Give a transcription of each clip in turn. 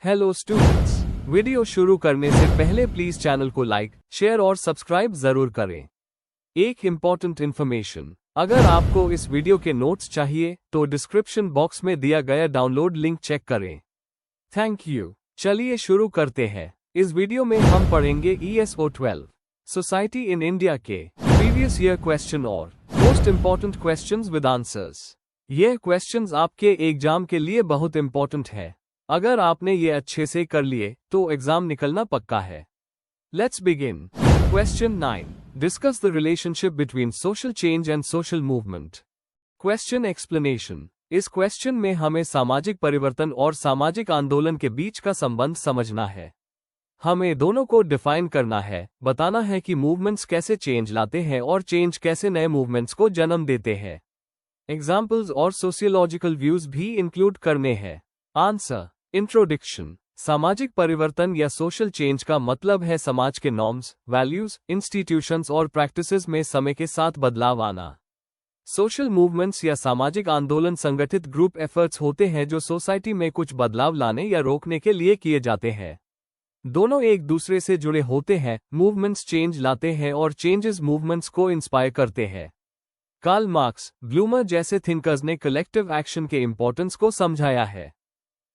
Hello students, video शुरू करने से पहले प्लीज चैनल को लाइक, शेयर और सब्सक्राइब जरूर करें। एक इम्पॉर्टेंट इन्फॉर्मेशन, अगर आपको इस वीडियो के नोट्स चाहिए तो डिस्क्रिप्शन बॉक्स में दिया गया डाउनलोड लिंक चेक करें। Thank you. चलिए शुरू करते हैं। इस वीडियो में हम पढ़ेंगे ESO 12 सोसाइटी इन इंडिया के प्रीवियस ईयर क्वेश्चन और most important questions with answers. ये क्वेश्चंस आपके एग्जाम के लिए बहुत इम्पोर्टेंट है। अगर आपने ये अच्छे से कर लिए तो एग्जाम निकलना पक्का है। Let's begin. Question 9, discuss the relationship between social change and social movement. Question explanation. इस क्वेश्चन में हमें सामाजिक परिवर्तन और सामाजिक आंदोलन के बीच का संबंध समझना है। हमें दोनों को डिफाइन करना है, बताना है कि मूवमेंट्स कैसे चेंज लाते हैं और चेंज कैसे नए मूवमेंट्स को जन्म देते हैं। एग्जाम्पल्स और सोशियोलॉजिकल व्यूज भी इंक्लूड करने हैं। आंसर। इंट्रोडक्शन। सामाजिक परिवर्तन या सोशल चेंज का मतलब है समाज के नॉर्म्स, वैल्यूज, इंस्टीट्यूशंस और प्रैक्टिसेस में समय के साथ बदलाव आना। सोशल मूवमेंट्स या सामाजिक आंदोलन संगठित ग्रुप एफर्ट्स होते हैं जो सोसाइटी में कुछ बदलाव लाने या रोकने के लिए किए जाते हैं। दोनों एक दूसरे से जुड़े होते हैं। मूवमेंट्स चेंज लाते हैं और चेंजेस मूवमेंट्स को इंस्पायर करते हैं। कार्ल मार्क्स, ब्लूमर जैसे थिंकर्स ने कलेक्टिव एक्शन के इंपॉर्टेंस को समझाया है।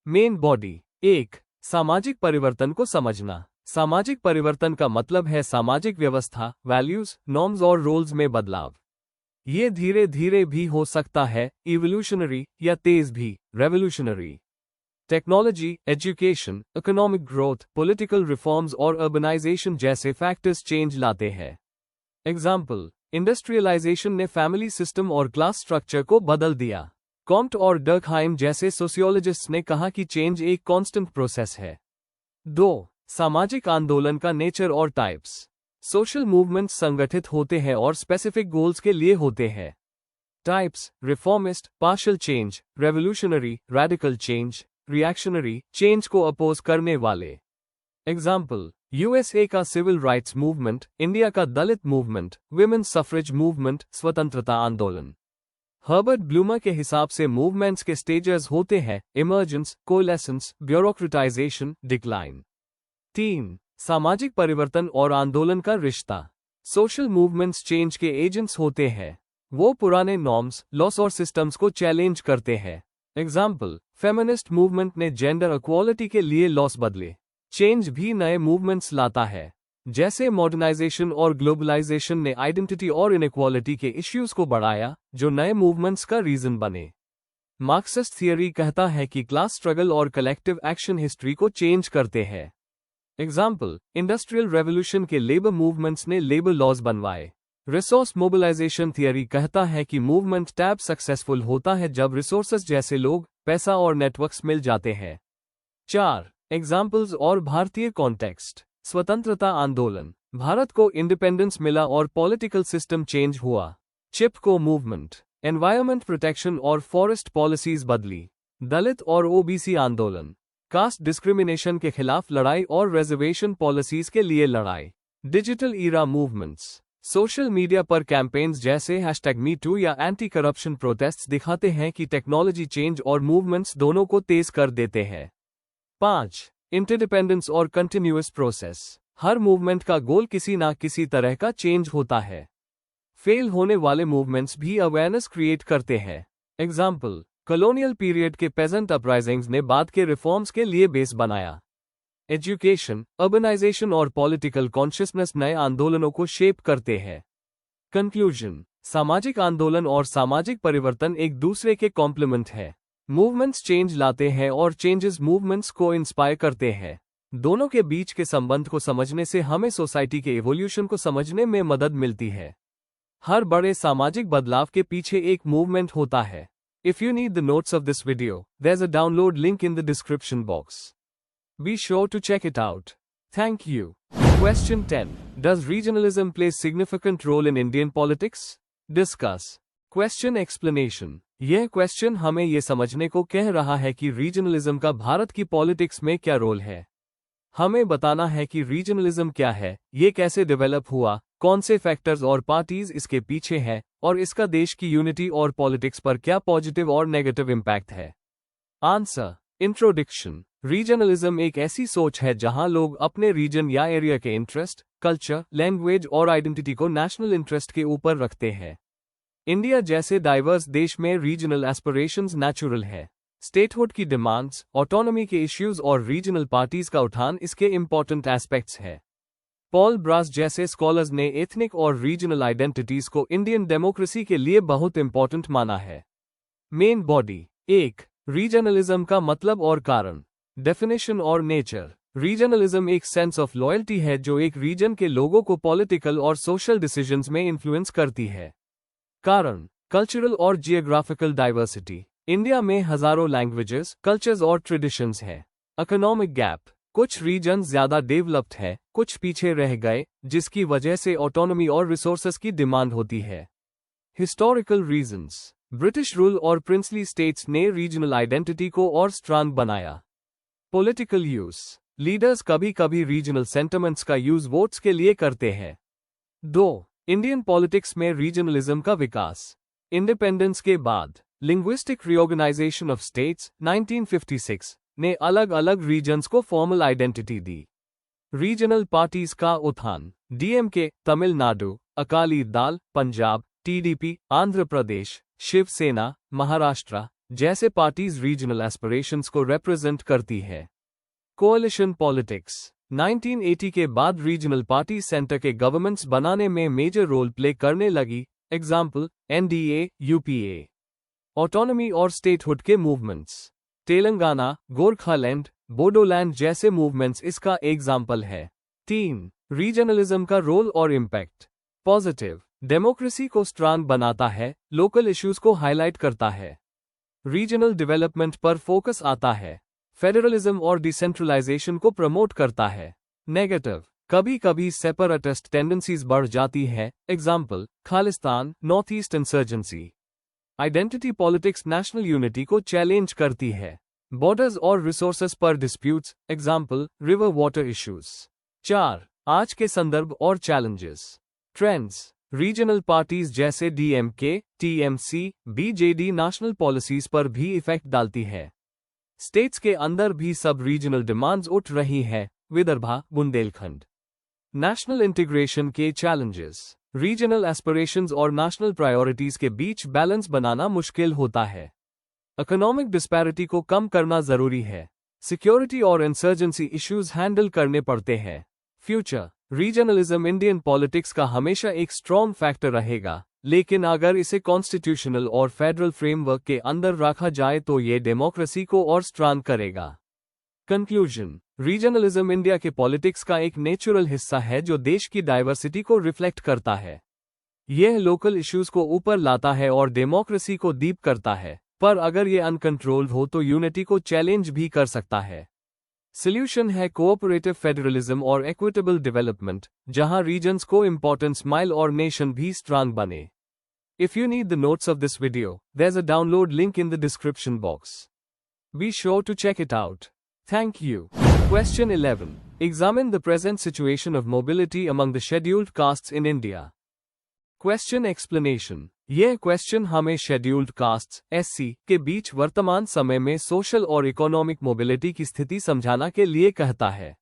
Main body. 1. सामाजिक परिवर्तन को समझना। सामाजिक परिवर्तन का मतलब है सामाजिक व्यवस्था, वैल्यूज, नॉर्म्स और रोल्स में बदलाव। ये धीरे धीरे भी हो सकता है, इवोल्यूशनरी, या तेज भी, revolutionary. Technology, education, economic growth, political reforms और अर्बनाइजेशन जैसे फैक्टर्स चेंज लाते हैं। एग्जाम्पल, इंडस्ट्रियलाइजेशन ने फैमिली सिस्टम और क्लास स्ट्रक्चर को बदल दिया। कॉम्ट और डर्कहाइम जैसे सोशियोलॉजिस्ट्स ने कहा कि चेंज एक कांस्टेंट प्रोसेस है। 2. सामाजिक आंदोलन का नेचर और टाइप्स। सोशल मूवमेंट्स संगठित होते हैं और स्पेसिफिक गोल्स के लिए होते हैं। Types: reformist, partial change, revolutionary, radical change, reactionary, change को अपोज करने वाले। एग्जाम्पल, USA का सिविल राइट्स मूवमेंट, इंडिया का दलित मूवमेंट, विमेन्स सफरेज मूवमेंट, स्वतंत्रता आंदोलन। हर्बर्ट ब्लूमर के हिसाब से मूवमेंट्स के स्टेजेस होते हैं: इमर्जेंस, कोलेसेंस, ब्यूरोक्रेटाइजेशन, डिक्लाइन। 3. सामाजिक परिवर्तन और आंदोलन का रिश्ता। सोशल मूवमेंट्स चेंज के एजेंट्स होते हैं। वो पुराने नॉर्म्स, लॉस और सिस्टम्स को चैलेंज करते हैं। एग्जाम्पल, फेमिनिस्ट मूवमेंट ने जेंडर इक्वालिटी के लिए लॉस बदले। चेंज भी नए मूवमेंट्स लाता है, जैसे मॉडर्नाइजेशन और ग्लोबलाइजेशन ने आइडेंटिटी और इनइक्वालिटी के इश्यूज को बढ़ाया, जो नए मूवमेंट्स का रीजन बने। मार्क्सिस्ट थियरी कहता है कि क्लास स्ट्रगल और कलेक्टिव एक्शन हिस्ट्री को चेंज करते हैं। एग्जाम्पल, इंडस्ट्रियल रेवोल्यूशन के लेबर मूवमेंट्स ने लेबर लॉज बनवाए। रिसोर्स मोबिलाइजेशन थियरी कहता है कि मूवमेंट टैब सक्सेसफुल होता है जब रिसोर्सेज जैसे लोग, पैसा और नेटवर्क्स मिल जाते हैं। 4. एग्जाम्पल्स और भारतीय कॉन्टेक्स्ट। स्वतंत्रता आंदोलन। भारत को इंडिपेंडेंस मिला और पॉलिटिकल सिस्टम चेंज हुआ। चिपको मूवमेंट। एनवायरमेंट प्रोटेक्शन और फॉरेस्ट पॉलिसीज बदली। दलित और OBC आंदोलन। कास्ट डिस्क्रिमिनेशन के खिलाफ लड़ाई और रिजर्वेशन पॉलिसीज के लिए लड़ाई। Digital era movements. Social media पर कैंपेन्स जैसे #MeToo या एंटी करप्शन प्रोटेस्ट्स दिखाते हैं कि टेक्नोलॉजी चेंज और मूवमेंट्स दोनों को तेज कर देते हैं। 5. इंटरडिपेंडेंस और कंटिन्यूअस प्रोसेस। हर मूवमेंट का गोल किसी ना किसी तरह का चेंज होता है। फेल होने वाले मूवमेंट्स भी अवेयरनेस क्रिएट करते हैं। एग्जाम्पल, कॉलोनियल पीरियड के पेजेंट अपराइजिंग्स ने बाद के रिफॉर्म्स के लिए बेस बनाया। एजुकेशन, अर्बनाइजेशन और पॉलिटिकल कॉन्शियसनेस नए आंदोलनों को शेप करते हैं। कंक्लूजन, सामाजिक आंदोलन और सामाजिक परिवर्तन एक दूसरे के कॉम्प्लीमेंट है। मूवमेंट्स चेंज लाते हैं और चेंजेस मूवमेंट्स को इंस्पायर करते हैं। दोनों के बीच के संबंध को समझने से हमें सोसाइटी के इवोल्यूशन को समझने में मदद मिलती है। हर बड़े सामाजिक बदलाव के पीछे एक मूवमेंट होता है। If you need the notes of this video, there is a download link in the description box. Be sure to check it out. Thank you. Question 10, does regionalism play significant role in Indian politics? Discuss. Question explanation. यह question हमें यह समझने को कह रहा है कि regionalism का भारत की पॉलिटिक्स में क्या रोल है। हमें बताना है कि रीजनलिज्म क्या है, ये कैसे डेवलप हुआ, कौन से फैक्टर्स और पार्टीज इसके पीछे हैं, और इसका देश की यूनिटी और पॉलिटिक्स पर क्या पॉजिटिव और नेगेटिव इम्पैक्ट है। आंसर। इंट्रोडक्शन। रीजनलिज्म एक ऐसी सोच है जहां लोग अपने रीजन या एरिया के इंटरेस्ट, कल्चर, लैंग्वेज और आइडेंटिटी को नेशनल इंटरेस्ट के ऊपर रखते हैं। इंडिया जैसे डाइवर्स देश में रीजनल एस्पिरेशंस नेचुरल है। स्टेटहुड की डिमांड्स, ऑटोनॉमी के इश्यूज और रीजनल पार्टीज का उठान इसके इंपॉर्टेंट एस्पेक्ट्स है। पॉल ब्रास जैसे स्कॉलर्स ने एथनिक और रीजनल आइडेंटिटीज को इंडियन डेमोक्रेसी के लिए बहुत इंपॉर्टेंट माना है। Main body 1. रीजनलिज्म का मतलब और कारण। डेफिनेशन और नेचर। रीजनलिज्म एक सेंस ऑफ लॉयल्टी है जो एक रीजन के लोगों को पॉलिटिकल और सोशल डिसीजंस में इन्फ्लुएंस करती है। कारण, कल्चरल और जियोग्राफिकल डाइवर्सिटी। इंडिया में हजारों लैंग्वेजेस, कल्चर्स और ट्रेडिशंस हैं। इकोनॉमिक गैप, कुछ रीजन ज्यादा डेवलप्ड है, कुछ पीछे रह गए, जिसकी वजह से ऑटोनॉमी और रिसोर्सेस की डिमांड होती है। हिस्टोरिकल रीजंस, ब्रिटिश रूल और प्रिंसली स्टेट्स ने रीजनल आइडेंटिटी को और स्ट्रांग बनाया। पॉलिटिकल यूज, लीडर्स कभी कभी रीजनल सेंटिमेंट्स का यूज वोट्स के लिए करते हैं। 2. इंडियन पॉलिटिक्स में रीजनलिज्म का विकास। इंडिपेंडेंस के बाद लिंग्विस्टिक रीऑर्गेनाइजेशन ऑफ स्टेट्स 1956 ने अलग अलग रीजन्स को फॉर्मल आइडेंटिटी दी। रीजनल पार्टीज का उत्थान। डीएमके तमिलनाडु, अकाली दल पंजाब, टीडीपी आंध्र प्रदेश, शिवसेना महाराष्ट्र जैसे पार्टीज रीजनल एस्पिरेशंस को रिप्रेजेंट करती है। कोalition पॉलिटिक्स। 1980 के बाद रीजनल पार्टी सेंटर के गवर्नमेंट्स बनाने में मेजर रोल प्ले करने लगी। Example NDA, UPA. ऑटोनॉमी और स्टेटहुड के मूवमेंट्स। तेलंगाना, गोरखालैंड, बोडोलैंड जैसे मूवमेंट्स इसका एग्जाम्पल है। 3. रीजनलिज्म का रोल और इम्पैक्ट। पॉजिटिव, डेमोक्रेसी को स्ट्रांग बनाता है, लोकल इश्यूज को हाईलाइट करता है, रीजनल डेवलपमेंट पर फोकस आता है, फेडरलिज्म और डिसेंट्रलाइजेशन को प्रमोट करता है। नेगेटिव, कभी कभी सेपरेटिस्ट टेंडेंसीज बढ़ जाती है। Example Khalistan, north east insurgency. Identity politics national unity को चैलेंज करती है। बॉर्डर्स और रिसोर्सेस पर disputes. Example river water issues. 4. आज के संदर्भ और चैलेंजेस। ट्रेंड्स, रीजनल पार्टीज जैसे DMK, TMC, BJD national policies पर भी इफेक्ट डालती है। स्टेट्स के अंदर भी सब रीजनल डिमांड्स उठ रही है। विदर्भा, बुंदेलखंड। नेशनल इंटीग्रेशन के चैलेंजेस। रीजनल एस्पिरेशंस और नेशनल प्रायोरिटीज के बीच बैलेंस बनाना मुश्किल होता है। इकोनॉमिक डिस्पैरिटी को कम करना जरूरी है। सिक्योरिटी और इंसर्जेंसी इश्यूज हैंडल करने पड़ते हैं। फ्यूचर, रीजनलिज्म इंडियन पॉलिटिक्स का हमेशा एक स्ट्रॉन्ग फैक्टर रहेगा, लेकिन अगर इसे कॉन्स्टिट्यूशनल और फेडरल फ्रेमवर्क के अंदर रखा जाए तो ये डेमोक्रेसी को और स्ट्रांग करेगा। कंक्लूजन, रीजनलिज्म इंडिया के पॉलिटिक्स का एक नेचुरल हिस्सा है जो देश की डाइवर्सिटी को रिफ्लेक्ट करता है। यह लोकल इश्यूज को ऊपर लाता है और डेमोक्रेसी को डीप करता है, पर अगर ये अनकंट्रोल्ड हो तो यूनिटी को चैलेंज भी कर सकता है। सॉल्यूशन है कोऑपरेटिव फेडरलिज्म और इक्विटेबल डेवलपमेंट, जहां रीजन्स को इंपॉर्टेंस माइल और नेशन भी स्ट्रांग बने। If you need the notes of this video, there's a download link in the description box. Be sure to check it out. Thank you. Question 11. Examine the present situation of mobility among the scheduled castes in India. Question explanation. यह question हमें scheduled castes (SC) के बीच वर्तमान समय में social और economic mobility की स्थिति समझाना के लिए कहता है।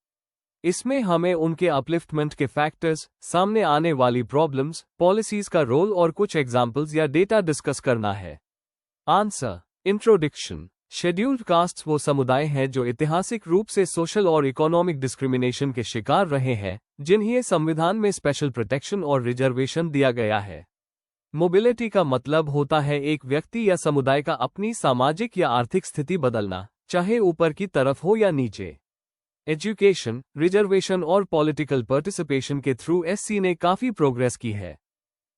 इसमें हमें उनके अपलिफ्टमेंट के फैक्टर्स, सामने आने वाली प्रॉब्लम्स, पॉलिसीज का रोल और कुछ एग्जाम्पल्स या डेटा डिस्कस करना है। आंसर। इंट्रोडक्शन। शेड्यूल्ड कास्ट्स वो समुदाय हैं जो ऐतिहासिक रूप से सोशल और इकोनॉमिक डिस्क्रिमिनेशन के शिकार रहे हैं, जिन्हें संविधान में स्पेशल प्रोटेक्शन और रिजर्वेशन दिया गया है। मोबिलिटी का मतलब होता है एक व्यक्ति या समुदाय का अपनी सामाजिक या आर्थिक स्थिति बदलना, चाहे ऊपर की तरफ हो या नीचे। एजुकेशन, रिजर्वेशन और पॉलिटिकल पार्टिसिपेशन के थ्रू SC ने काफी प्रोग्रेस की है।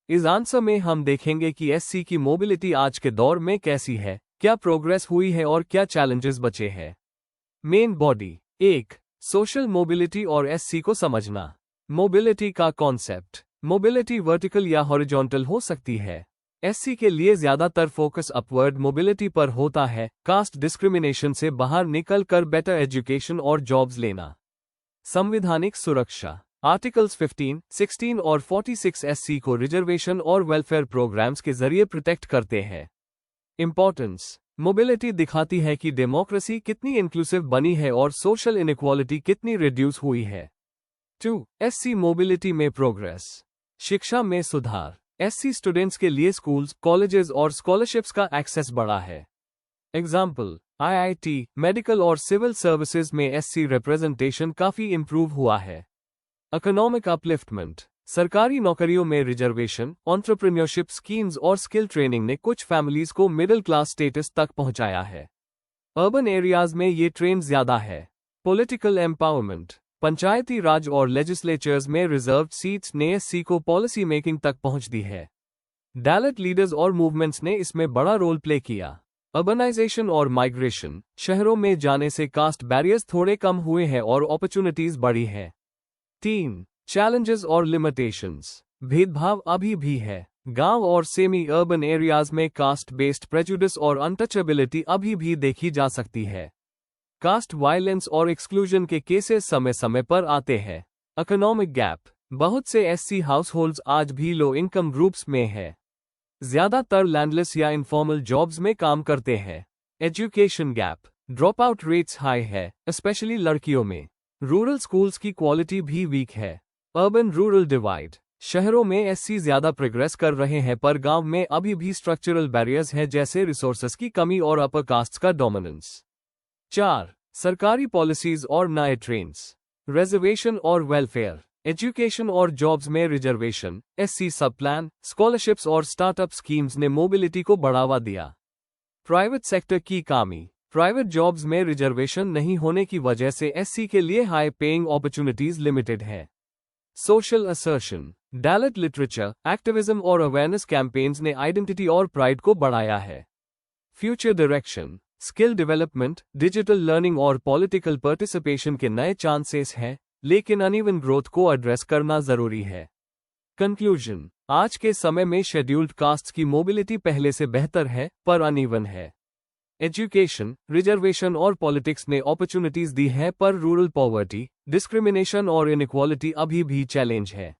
इस आंसर में हम देखेंगे कि SC की मोबिलिटी आज के दौर में कैसी है, क्या प्रोग्रेस हुई है और क्या चैलेंजेस बचे हैं। Main body. 1. सोशल मोबिलिटी और SC को समझना। मोबिलिटी का कॉन्सेप्ट। मोबिलिटी वर्टिकल या हॉरिजॉन्टल हो सकती है। SC के लिए ज्यादातर फोकस अपवर्ड मोबिलिटी पर होता है, कास्ट डिस्क्रिमिनेशन से बाहर निकलकर बेटर एजुकेशन और जॉब्स लेना। संवैधानिक सुरक्षा। आर्टिकल्स 15, 16 और 46 SC को रिजर्वेशन और वेलफेयर प्रोग्राम्स के जरिए प्रोटेक्ट करते हैं। इंपॉर्टेंस। मोबिलिटी दिखाती है कि डेमोक्रेसी कितनी इंक्लूसिव बनी है और सोशल इनइक्वालिटी कितनी रिड्यूस हुई है। 2. एससी मोबिलिटी में प्रोग्रेस। शिक्षा में सुधार। एससी स्टूडेंट्स के लिए स्कूल्स, कॉलेजेस और स्कॉलरशिप्स का एक्सेस बढ़ा है। एग्जाम्पल, आईआईटी, मेडिकल और सिविल सर्विसेज में एससी रिप्रेजेंटेशन काफी इंप्रूव हुआ है। Economic upliftment. सरकारी नौकरियों में रिजर्वेशन, एंटरप्रेन्योरशिप स्कीम्स और स्किल ट्रेनिंग ने कुछ फैमिलीज को मिडिल क्लास स्टेटस तक पहुंचाया है। अर्बन एरियाज में ये ट्रेंड ज्यादा है। Political empowerment. पंचायती राज और लेजिस्लेचर्स में रिजर्व्ड सीट्स ने एससी को पॉलिसी मेकिंग तक पहुंच दी है। डैलेट लीडर्स और मूवमेंट्स ने इसमें बड़ा रोल प्ले किया। अर्बनाइजेशन और माइग्रेशन। शहरों में जाने से कास्ट बैरियर्स थोड़े कम हुए हैं और अपॉर्चुनिटीज बढ़ी है। 3. चैलेंजेस और लिमिटेशंस। भेदभाव अभी भी है। गांव और सेमी अर्बन एरियाज में कास्ट बेस्ड प्रेजुडिस और अनटचेबिलिटी अभी भी देखी जा सकती है। कास्ट वायलेंस और एक्सक्लूजन के केसेस समय समय पर आते हैं। Economic gap. बहुत से एससी हाउसहोल्ड्स आज भी लो इनकम ग्रुप्स में है। ज्यादातर लैंडलेस या इनफॉर्मल जॉब्स में काम करते हैं। Education gap. Drop out rates high है, स्पेशली लड़कियों में। रूरल स्कूल्स की क्वालिटी भी वीक है। Urban rural divide. शहरों में एससी ज्यादा प्रोग्रेस कर रहे हैं पर गांव में अभी भी स्ट्रक्चरल बैरियर्स हैं जैसे रिसोर्सेस की कमी और अपर कास्ट का डोमिनेंस। 4. सरकारी पॉलिसीज और नए ट्रेंड्स। रिजर्वेशन और वेलफेयर। एजुकेशन और जॉब्स में रिजर्वेशन, एससी सब प्लान, स्कॉलरशिप्स और स्टार्टअप स्कीम्स ने मोबिलिटी को बढ़ावा दिया। प्राइवेट सेक्टर की कमी। प्राइवेट जॉब्स में रिजर्वेशन नहीं होने की वजह से एससी के लिए हाई पेइंग अपॉर्चुनिटीज लिमिटेड है। Social assertion. Dalit literature, activism और अवेयरनेस कैंपेन्स ने आइडेंटिटी और प्राइड को बढ़ाया है। Future direction. Skill development, digital learning और पॉलिटिकल पार्टिसिपेशन के नए चांसेस हैं, लेकिन अनइवन ग्रोथ को एड्रेस करना जरूरी है। कंक्लूजन। आज के समय में शेड्यूल्ड कास्ट्स की मोबिलिटी पहले से बेहतर है पर अनइवन है। एजुकेशन, रिजर्वेशन और पॉलिटिक्स ने अपॉर्चुनिटीज दी है पर रूरल पॉवर्टी, डिस्क्रिमिनेशन और इनइक्वालिटी अभी भी चैलेंज है।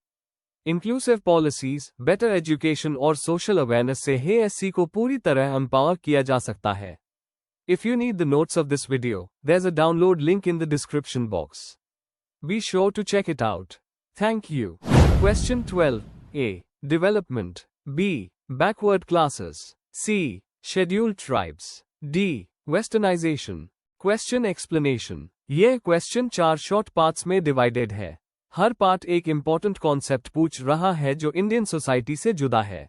इंक्लूसिव पॉलिसीज, बेटर एजुकेशन और सोशल अवेयरनेस से एससी को पूरी तरह एम्पावर किया जा सकता है। If you need the notes of this video, there's a download link in the description box. Be sure to check it out. Thank you. Question 12. A. Development. B. Backward classes. C. Scheduled tribes. D. Westernization. Question explanation. यह question 4 short parts में divided है। हर part एक important concept पूछ रहा है जो Indian society से जुड़ा है।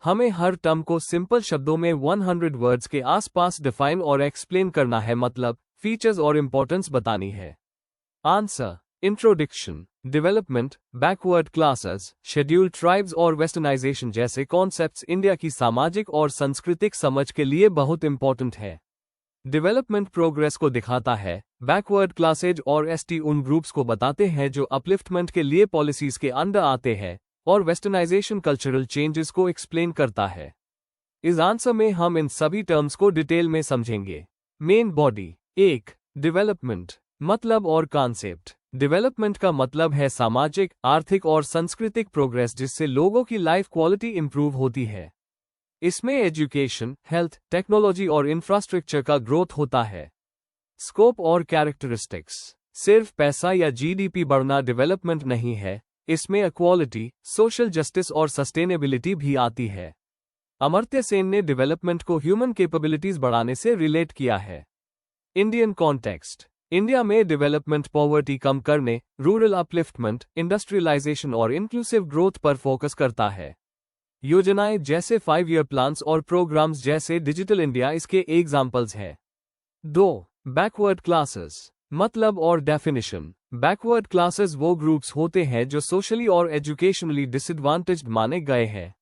हमें हर टर्म को सिंपल शब्दों में 100 वर्ड्स के आसपास डिफाइन और एक्सप्लेन करना है, मतलब फीचर्स और इंपॉर्टेंस बतानी है। Answer. Introduction. Development, backward classes, scheduled tribes और वेस्टर्नाइजेशन जैसे कॉन्सेप्ट्स इंडिया की सामाजिक और सांस्कृतिक समझ के लिए बहुत इंपॉर्टेंट है। डेवलपमेंट प्रोग्रेस को दिखाता है, बैकवर्ड क्लासेज और एसटी उन ग्रुप्स को बताते हैं जो अपलिफ्टमेंट के लिए पॉलिसीज के अंडर आते हैं, और वेस्टर्नाइजेशन कल्चरल चेंजेस को एक्सप्लेन करता है। इस आंसर में हम इन सभी टर्म्स को डिटेल में समझेंगे। Main body. 1. डेवलपमेंट, मतलब और कॉन्सेप्ट। डेवलपमेंट का मतलब है सामाजिक, आर्थिक और सांस्कृतिक प्रोग्रेस जिससे लोगों की लाइफ क्वालिटी इंप्रूव होती है। इसमें एजुकेशन, हेल्थ, टेक्नोलॉजी और इंफ्रास्ट्रक्चर का ग्रोथ होता है। स्कोप और कैरेक्टरिस्टिक्स। सिर्फ पैसा या जीडीपी बढ़ना डेवलपमेंट नहीं है, इसमें इक्वालिटी, सोशल जस्टिस और सस्टेनेबिलिटी भी आती है। अमर्त्य सेन ने डेवलपमेंट को ह्यूमन कैपेबिलिटीज बढ़ाने से रिलेट किया है। Indian context. इंडिया में डेवलपमेंट पॉवर्टी कम करने, रूरल अपलिफ्टमेंट, इंडस्ट्रियलाइजेशन और इंक्लूसिव ग्रोथ पर फोकस करता है। योजनाएं जैसे 5 ईयर प्लान्स और प्रोग्राम्स जैसे डिजिटल इंडिया इसके एग्जाम्पल्स हैं। 2. बैकवर्ड क्लासेस, मतलब और डेफिनेशन। बैकवर्ड क्लासेस वो ग्रुप्स होते हैं जो सोशली और एजुकेशनली डिसएडवांटेज्ड माने गए हैं।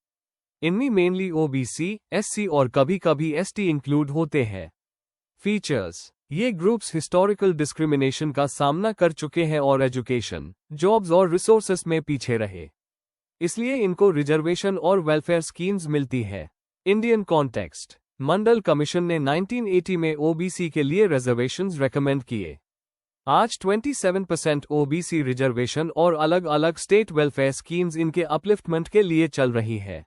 इनमें मेनली ओबीसी, एससी और कभी कभी एसटी इंक्लूड होते हैं। फीचर्स। ये ग्रुप्स हिस्टोरिकल डिस्क्रिमिनेशन का सामना कर चुके हैं और एजुकेशन, जॉब्स और रिसोर्सेस में पीछे रहे, इसलिए इनको रिजर्वेशन और वेलफेयर स्कीम्स मिलती है। Indian context. मंडल कमीशन ने 1980 में ओबीसी के लिए रिजर्वेशंस रेकमेंड किए। आज 27% ओबीसी रिजर्वेशन और अलग अलग स्टेट वेलफेयर स्कीम्स इनके अपलिफ्टमेंट के लिए चल रही है।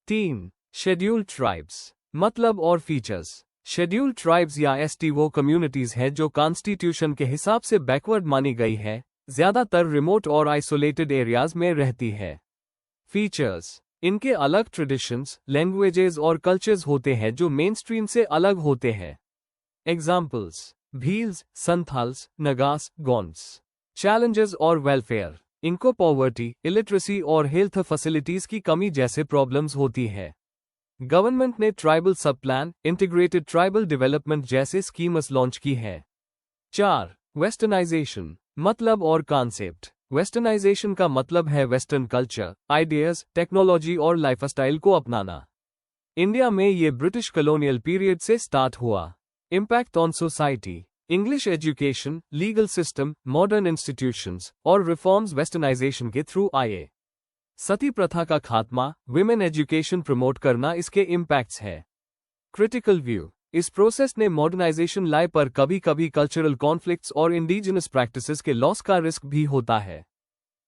3. शेड्यूल्ड ट्राइब्स, मतलब और फीचर्स। शेड्यूल्ड ट्राइब्स या एसटी वो कम्युनिटीज है जो कॉन्स्टिट्यूशन के हिसाब से बैकवर्ड मानी गई है, ज्यादातर रिमोट और आइसोलेटेड एरियाज में रहती है। फीचर्स: इनके अलग ट्रेडिशंस, लैंग्वेजेस और कल्चर्स होते हैं जो मेन स्ट्रीम से अलग होते हैं। एग्जाम्पल्स: भील्स, संथाल्स, नगास, गोंड्स। चैलेंजेस और वेलफेयर: इनको पॉवर्टी, इलिटरेसी और हेल्थ फैसिलिटीज की कमी जैसे प्रॉब्लम्स होती है। गवर्नमेंट ने ट्राइबल सब प्लान, इंटीग्रेटेड ट्राइबल डेवलपमेंट जैसे स्कीम्स लॉन्च की है। 4. वेस्टर्नाइजेशन, मतलब और कॉन्सेप्ट। वेस्टर्नाइजेशन का मतलब है वेस्टर्न कल्चर, आइडियाज, टेक्नोलॉजी और लाइफस्टाइल को अपनाना। इंडिया में ये ब्रिटिश कॉलोनियल पीरियड से स्टार्ट हुआ। Impact on society: English education, legal system, modern institutions और रिफॉर्म्स वेस्टर्नाइजेशन के थ्रू आए। सती प्रथा का खात्मा, विमेन एजुकेशन प्रमोट करना इसके इम्पैक्ट्स है। क्रिटिकल व्यू: इस प्रोसेस ने मॉडर्नाइजेशन लाए पर कभी कभी कल्चरल कॉन्फ्लिक्ट्स और इंडिजिनस प्रैक्टिसेस के लॉस का रिस्क भी होता है।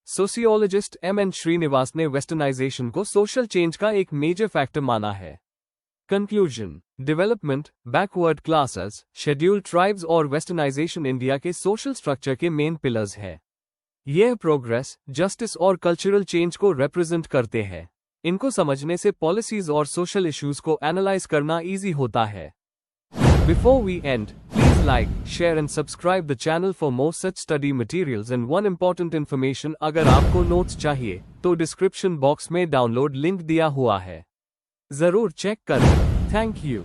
Sociologist M.N. श्रीनिवास ने वेस्टर्नाइजेशन को सोशल चेंज का एक मेजर फैक्टर माना है। Conclusion: development, backward classes, scheduled tribes और वेस्टर्नाइजेशन इंडिया के सोशल स्ट्रक्चर के मेन पिलर्स है। यह प्रोग्रेस, जस्टिस और कल्चरल चेंज को रिप्रेजेंट करते हैं। इनको समझने से पॉलिसीज और सोशल इश्यूज को एनालाइज करना इजी होता है। Before we end, please like, share and subscribe the channel for more such study materials and one important information अगर आपको नोट्स चाहिए तो डिस्क्रिप्शन बॉक्स में डाउनलोड लिंक दिया हुआ है, जरूर चेक करें। Thank you.